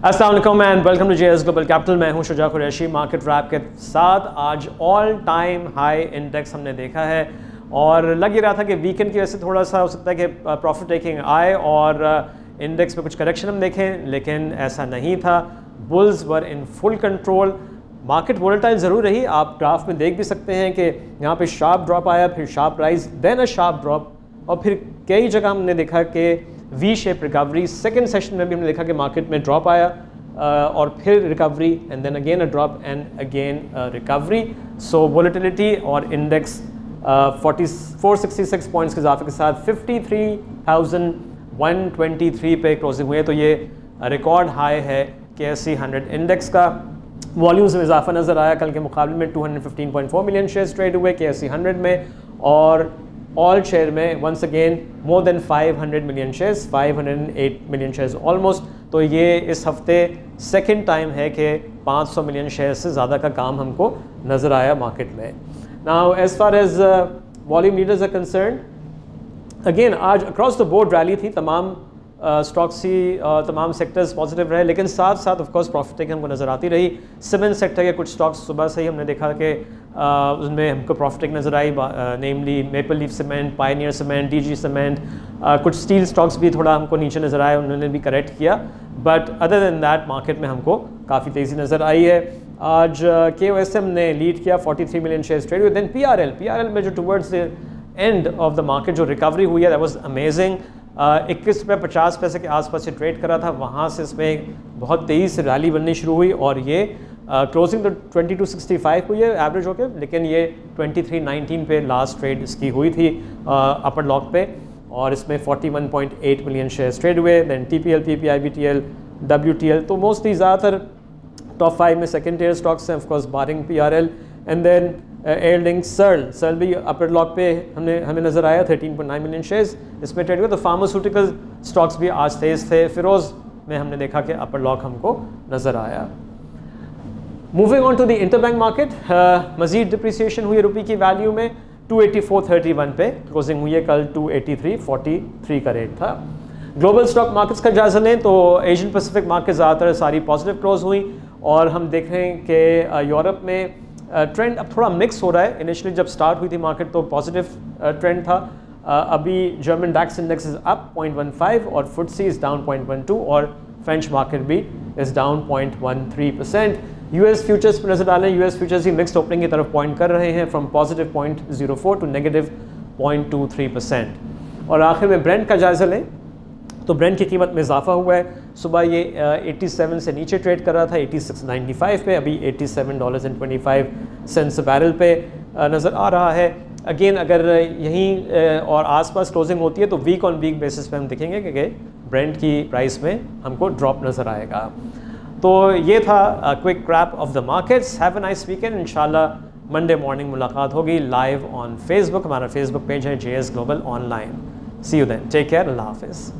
अस्सलाम वालेकुम and welcome to JS global capital. मैं हूं शुजा कुरैशी। मार्केट रैप के साथ आज ऑल टाइम हाई इंडेक्स हमने देखा है और लग ही रहा था कि वीकेंड की वजह से थोड़ा सा हो सकता है कि प्रॉफिट टेकिंग आए और इंडेक्स में कुछ करेक्शन हम देखें, लेकिन ऐसा नहीं था। Bulls were in full control. Market volatile ज़रूर रही, आप ग्राफ में देख भी सकते हैं कि यहाँ पे शार्प ड्रॉप आया, फिर sharp rise, then a sharp drop, और फिर कई जगह हमने देखा कि V shape recovery. Second session में भी हमने देखा कि मार्केट में ड्रॉप आया और फिर recovery and then again a drop and again recovery. So volatility और इंडेक्स 466 पॉइंट्स के इजाफे के साथ 53,123 पे क्लोजिंग हुए, तो ये रिकॉर्ड हाई है KSE 100 इंडेक्स का। वॉल्यूम्स में इजाफा नज़र आया, कल के मुकाबले में 215.4 मिलियन शेयर्स ट्रेड हुए KSE 100 में, और ऑल शेयर में once again more than 500 million shares, 508 million shares almost. तो ये इस हफ्ते सेकंड टाइम है कि 500 मिलियन शेयर से ज़्यादा का काम हमको नज़र आया मार्केट में। Now as far as volume leaders are concern, again आज अक्रॉस द बोर्ड रैली थी, तमाम स्टॉक्स ही तमाम सेक्टर्स पॉजिटिव रहे, लेकिन साथ साथ ऑफ कोर्स प्रॉफिट टेकिंग हमको नज़र आती रही। सीमेंट सेक्टर के कुछ स्टॉक्स सुबह से ही हमने देखा कि उसमें हमको प्रॉफिट टेकिंग नज़र आई, namely maple leaf cement, pioneer cement, DG cement. कुछ स्टील स्टॉक्स भी थोड़ा हमको नीचे नज़र आए, उन्होंने भी करेक्ट किया, but other than that market में हमको काफ़ी तेज़ी नज़र आई है। आज KOSM ने लीड किया, 43 मिलियन शेयर्स ट्रेड हुए। दैन PRL में जो towards the end of the market जो रिकवरी हुई है, दैट वाज अमेजिंग। 21.50 रुपये के आसपास से ट्रेड करा था, वहाँ से इसमें बहुत तेज़ी से रैली बननी शुरू हुई और ये क्लोजिंग तो 2265 हुई है एवरेज होके, लेकिन ये 2319 पे लास्ट ट्रेड इसकी हुई थी अपर लॉक पे, और इसमें 41.8 मिलियन शेयर्स ट्रेड हुए। Then TPL, PPI, BTL, WTL, तो मोस्टली ज़्यादातर टॉप 5 में सेकेंड टियर स्टॉक्स हैं, of course barring PRL। And then Airlink Searle भी अपर लॉक पे हमें नज़र आया, 13.9 मिलियन शेयर्स इसमें ट्रेड हुए। तो फार्मास्यूटिकल स्टॉक्स भी आज तेज़ थे। फिरोज़ में हमने देखा कि अपर लॉक हमको नज़र आया। Moving on to the interbank market, मज़ीद डिप्रिसिएशन हुई रुपये की वैल्यू में, 284.31 पे क्लोजिंग हुई है, कल 283.43 का रेट था। ग्लोबल स्टॉक मार्केट्स का जायजा लें तो एशियन पैसिफिक मार्केट ज़्यादातर सारी पॉजिटिव क्लोज हुई, और हम देख रहे हैं कि यूरोप में ट्रेंड अब थोड़ा मिक्स हो रहा है। इनिशियली जब स्टार्ट हुई थी मार्केट तो पॉजिटिव ट्रेंड था। अभी German DAX index is up 0.15 और FTSE इज डाउन 0.12 और फ्रेंच मार्केट भी इज डाउन 0.13%। US फ्यूचर्स पर नजर डालें, US फ्यूचर्स ही मिक्स्ड ओपनिंग की तरफ पॉइंट कर रहे हैं, फ्रॉम पॉजिटिव 0.04 टू नेगेटिव 0.23%। और आखिर में ब्रेंट का जायजा लें तो ब्रेंट की कीमत में इजाफा हुआ है। सुबह ये 87 से नीचे ट्रेड कर रहा था, 86.95 पे, अभी $87.25 बैरल पे नज़र आ रहा है। अगेन अगर यहीं और आसपास क्लोजिंग होती है तो वीक ऑन वीक बेसिस पे हम देखेंगे कि ब्रेंट की प्राइस में हमको ड्रॉप नज़र आएगा। तो ये था quick wrap of the markets. Have a nice weekend. इंशाल्लाह मंडे मॉर्निंग मुलाकात होगी लाइव ऑन फेसबुक। हमारा फेसबुक पेज है JS global online. See you then, take care, अल्लाह हाफिज़।